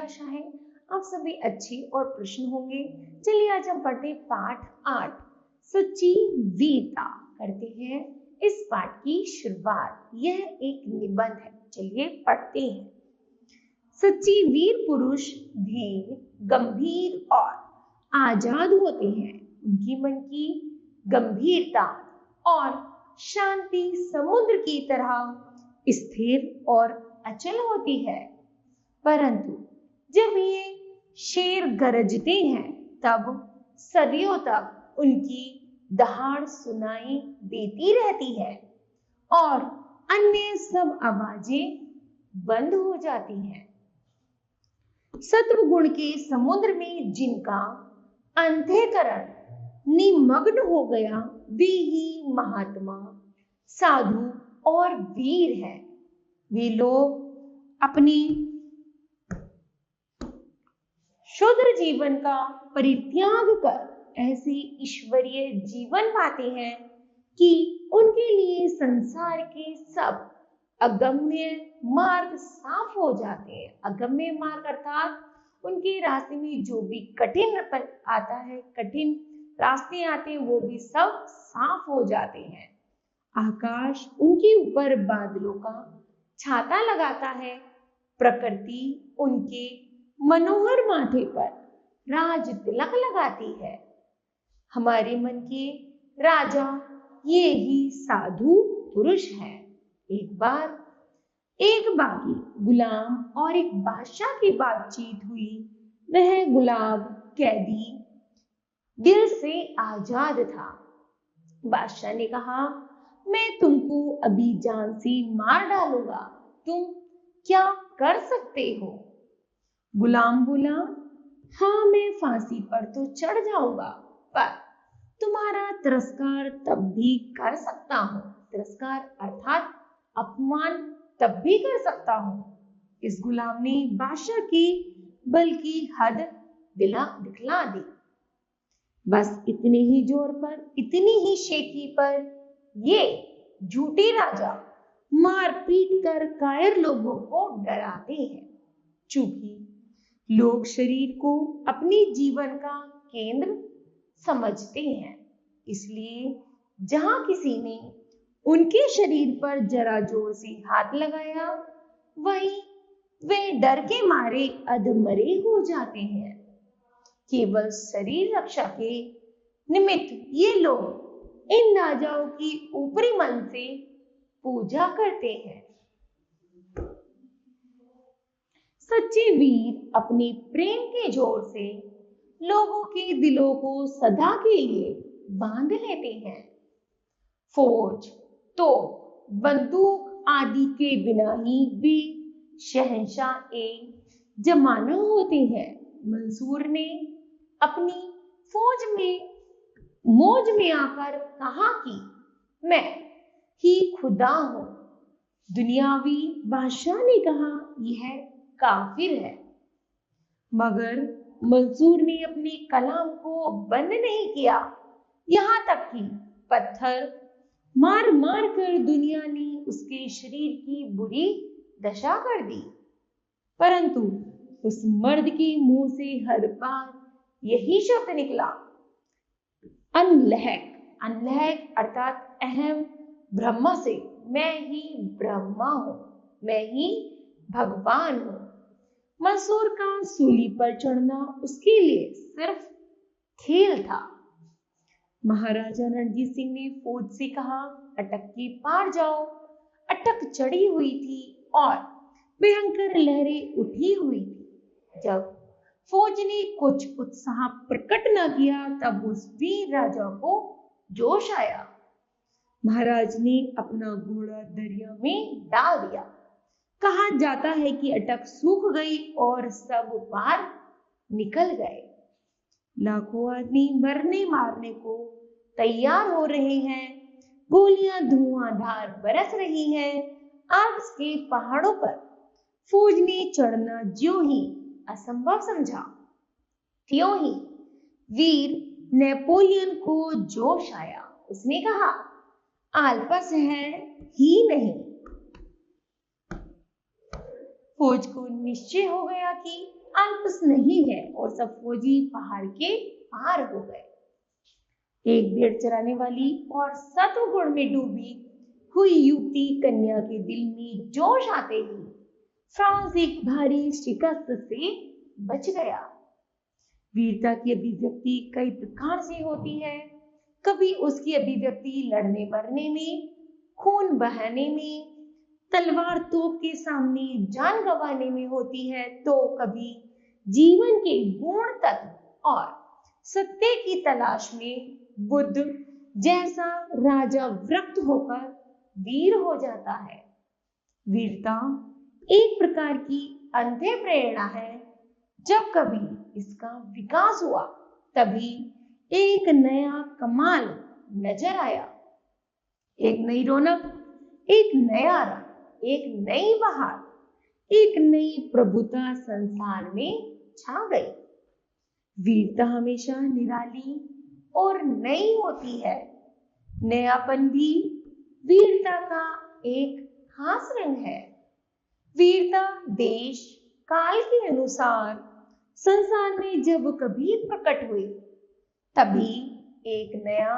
आशा है आप सभी अच्छे और प्रसन्न होंगे। चलिए आज हम पढ़ते पाठ 8 सच्ची वीरता करते हैं। इस पाठ की शुरुआत यह एक निबंध है। चलिए पढ़ते हैं। सच्ची वीर पुरुष धीर, गंभीर और आजाद होते हैं। उनकी मन की गंभीरता और शांति समुद्र की तरह स्थिर और अचल होती है, परंतु जब ये शेर गरजते हैं तब सदियों तक उनकी दहाड़ सुनाई देती रहती है और अन्य सब आवाजें बंद हो जाती हैं। सत्व गुण के समुद्र में जिनका अंतःकरण निमग्न हो गया वे ही महात्मा, साधु और वीर है। वे लोग अपनी शुद्र जीवन का परित्याग कर ऐसे ईश्वरीय जीवन पाते हैं कि उनके लिए संसार के सब अगम्य मार्ग साफ हो जाते हैं। अगम्य मार्ग अर्थात उनके रास्ते में जो भी कठिन आता है, कठिन रास्ते आते हैं, वो भी सब साफ हो जाते हैं। आकाश उनके ऊपर बादलों का छाता लगाता है। प्रकृति उनके मनोहर माथे पर राज तिलक लगाती है। हमारे मन के राजा ये ही साधु पुरुष है। एक बार एक बागी गुलाम और एक बादशाह की बातचीत हुई। वह गुलाम कैदी दिल से आजाद था। बादशाह ने कहा, मैं तुमको अभी जान से मार डालूंगा, तुम क्या कर सकते हो? गुलाम बोला, हाँ मैं फांसी पर तो चढ़ जाऊंगा, पर तुम्हारा तिरस्कार तब भी कर सकता हूँ। तिरस्कार अर्थात अपमान तब भी कर सकता हूँ। इस गुलाम ने बादशाह की बल की हद दिखला दी। बस इतने ही जोर पर, इतनी ही शेखी पर ये झूठे राजा मार पीट कर कायर लोगों को डराते हैं। चूंकि लोग शरीर को अपने जीवन का केंद्र समझते हैं, इसलिए जहां किसी ने उनके शरीर पर जरा जोर से हाथ लगाया, वहीं वे डर के मारे अधमरे हो जाते हैं। केवल शरीर रक्षा के निमित्त ये लोग इन राजाओं की ऊपरी मन से पूजा करते हैं। सच्चे वीर अपने प्रेम के जोर से लोगों के दिलों को सदा के लिए बांध लेते हैं। फौज, तोप, बंदूक आदि के बिना ही वे शहंशाह ए जमाना होते हैं। मंसूर ने अपनी फौज में मौज में आकर कहा कि मैं ही खुदा हूं। दुनियावी बादशाह ने कहा, यह काफिर है। मगर मंसूर ने अपने कलाम को बंद नहीं किया। यहां तक कि पत्थर मार मार कर दुनिया ने उसके शरीर की बुरी दशा कर दी, परंतु उस मर्द के मुंह से हर बार यही शब्द निकला, अनलहक। अनलहक अर्थात अहम ब्रह्म से, मैं ही ब्रह्मा हूं, मैं ही भगवान हूं। मंसूर का सूली पर चढ़ना उसके लिए सिर्फ खेल था। महाराजा रणजीत सिंह ने फौज से कहा, अटक के पार जाओ। अटक चढ़ी हुई थी और भयंकर लहरें उठी हुई थी। जब फौज ने कुछ उत्साह प्रकट न किया, तब उस वीर राजा को जोश आया। महाराज ने अपना घोड़ा दरिया में डाल दिया। कहा जाता है कि अटक सूख गई और सब पार निकल गए। लाखों आदमी मरने मारने को तैयार हो रहे हैं। गोलियां धुआंधार बरस रही हैं। आल्प्स के पहाड़ों पर फौज ने चढ़ना ज्यों ही असंभव समझा, त्यों ही वीर नेपोलियन को जोश आया। उसने कहा, आल्प्स है ही नहीं। फौज को निश्चय हो गया कि अल्प्स नहीं है और सब फौजी पहाड़ के पार हो गए। एक भेड़ चराने वाली और सत्वगुण में डूबी हुई युवती कन्या के दिल में जोश आते ही फ्रांस एक भारी शिकस्त से बच गया। वीरता की अभिव्यक्ति कई प्रकार से होती है। कभी उसकी अभिव्यक्ति लड़ने मरने में, खून बहाने में, तलवार तोप के सामने जान गंवाने में होती है, तो कभी जीवन के गुण तत्व और सत्य की तलाश में बुद्ध जैसा राजा व्यक्त होकर वीर हो जाता है। वीरता एक प्रकार की अंत्य प्रेरणा है। जब कभी इसका विकास हुआ तभी एक नया कमाल नजर आया, एक नई रौनक, एक नया रंग, एक नई बहार, एक नई प्रभुता संसार में छा गई। वीरता हमेशा निराली और नई होती है। नयापन भी वीरता का एक खास रंग है। वीरता देश काल के अनुसार संसार में जब कभी प्रकट हुई तभी एक नया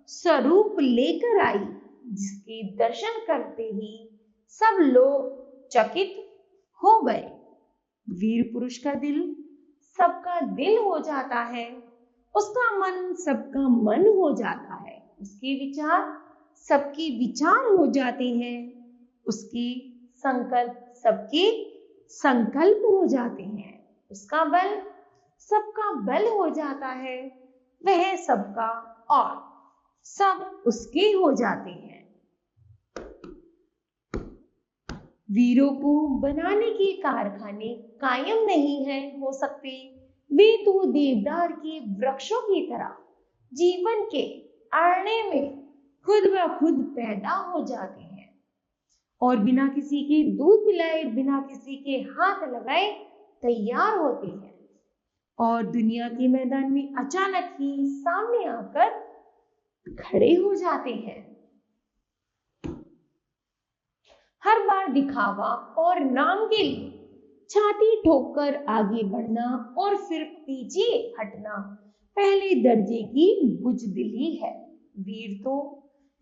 स्वरूप लेकर आई, जिसके दर्शन करते ही सब लोग चकित हो गए। वीर पुरुष का दिल सबका दिल हो जाता है, उसका मन सबका मन हो जाता है, उसके विचार सबके विचार हो जाते हैं, उसके संकल्प सबके संकल्प हो जाते हैं, उसका बल सबका बल हो जाता है, वह सबका और सब उसके हो जाते हैं। वीरों को बनाने के कारखाने कायम नहीं है हो सकते। वे तो देवदार के वृक्षों की तरह जीवन के अरण्य में खुद ब खुद पैदा हो जाते हैं और बिना किसी के दूध पिलाए, बिना किसी के हाथ लगाए तैयार होते हैं और दुनिया के मैदान में अचानक ही सामने आकर खड़े हो जाते हैं। हर बार दिखावा और नाम के लिए छाती ठोककर आगे बढ़ना और फिर पीछे हटना पहले दर्जे की बुजदिली है। वीर तो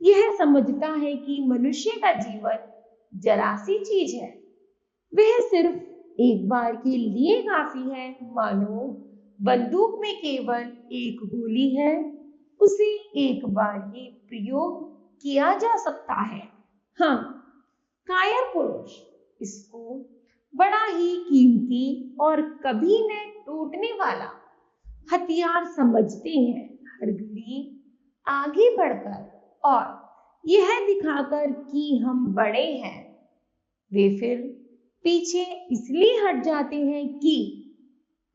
यह समझता है कि मनुष्य का जीवन जरा सी चीज है, वह सिर्फ एक बार के लिए काफी है। मानो बंदूक में केवल एक गोली है, उसे एक बार ही प्रयोग किया जा सकता है। हाँ, कायर पुरुष इसको बड़ा ही कीमती और कभी न टूटने वाला हथियार समझते हैं। हर घड़ी आगे बढ़कर और यह दिखाकर कि हम बड़े हैं, वे फिर पीछे इसलिए हट जाते हैं कि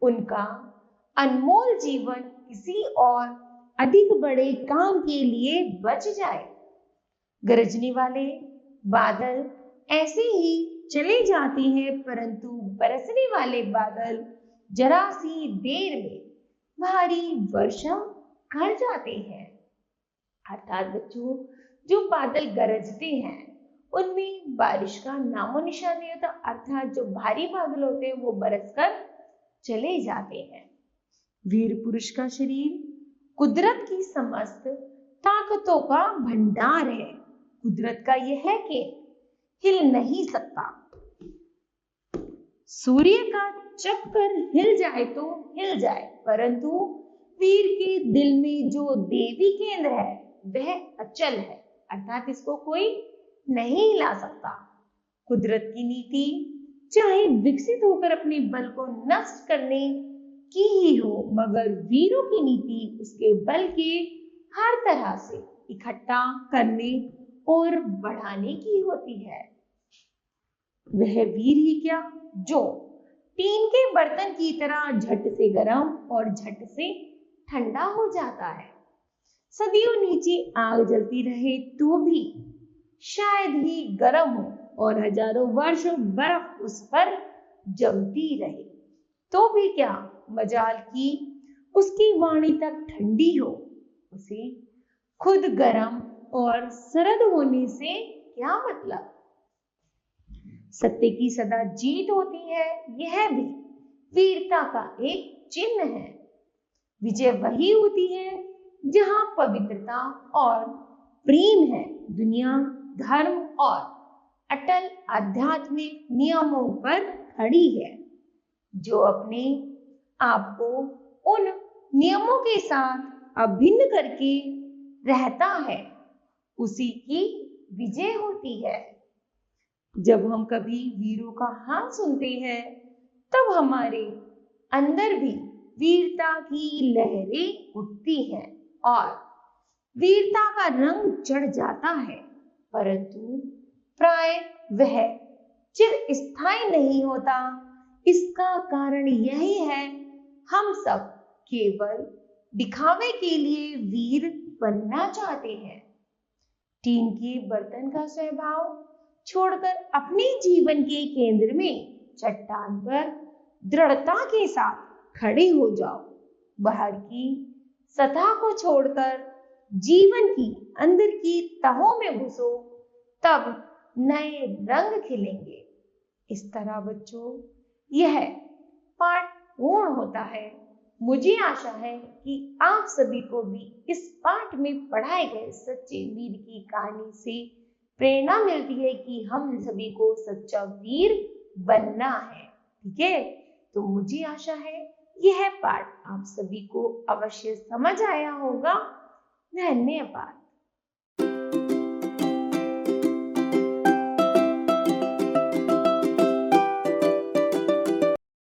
उनका अनमोल जीवन किसी और अधिक बड़े काम के लिए बच जाए। गरजने वाले बादल ऐसे ही चले जाते हैं, परंतु बरसने वाले बादल जरा सी देर में भारी वर्षा कर जाते हैं। अर्थात बच्चों, जो बादल गरजते हैं उनमें बारिश का नामो निशान नहीं होता, अर्थात जो भारी बादल होते हैं वो बरसकर चले जाते हैं। वीर पुरुष का शरीर कुदरत की समस्त ताकतों का भंडार है। कुदरत का यह है कि हिल नहीं सकता। सूर्य का चक्कर हिल जाए तो हिल जाए, परंतु वीर के दिल में जो देवी केंद्र है वह अचल है, अर्थात इसको कोई नहीं हिला सकता। कुदरत की नीति चाहे विकसित होकर अपने बल को नष्ट करने की ही हो, मगर वीरों की नीति उसके बल के हर तरह से इकट्ठा करने और बढ़ाने की होती है। वह वीर ही क्या, जो टीन के बर्तन की तरह झट से गर्म और झट से ठंडा हो जाता है। सदियों नीचे आग जलती रहे तो भी शायद ही गर्म हो और हजारों वर्ष बर्फ उस पर जमती रहे तो भी क्या, मजाल की उसकी वाणी तक ठंडी हो, उसे खुद गर्म और सरद होने से क्या मतलब। सत्य की सदा जीत होती है, यह भी वीरता का एक चिन्ह है। विजय वही होती है जहां पवित्रता और प्रेम है। दुनिया धर्म और अटल आध्यात्मिक नियमों पर खड़ी है। जो अपने आप को उन नियमों के साथ अभिन्न करके रहता है, उसी की विजय होती है। जब हम कभी वीरों का हाथ सुनते हैं, तब हमारे अंदर भी वीरता की लहरें उठती हैं और वीरता का रंग चढ़ जाता है। परंतु प्राय वह चिरस्थायी नहीं होता। इसका कारण यही है, हम सब केवल दिखावे के लिए वीर बनना चाहते हैं। टीन के बर्तन का स्वभाव छोड़कर अपने जीवन के केंद्र में चट्टान पर दृढ़ता के साथ खड़े हो जाओ। बाहर की सतह को छोड़कर जीवन की अंदर की तहों में घुसो, तब नए रंग खिलेंगे। इस तरह बच्चों, यह पाठ पूर्ण होता है। मुझे आशा है कि आप सभी को भी इस पाठ में पढ़ाए गए सच्चे वीर की कहानी से प्रेरणा मिलती है कि हम सभी को सच्चा वीर बनना है। ठीक है, तो मुझे आशा है यह पाठ आप सभी को अवश्य समझ आया होगा। धन्यवाद।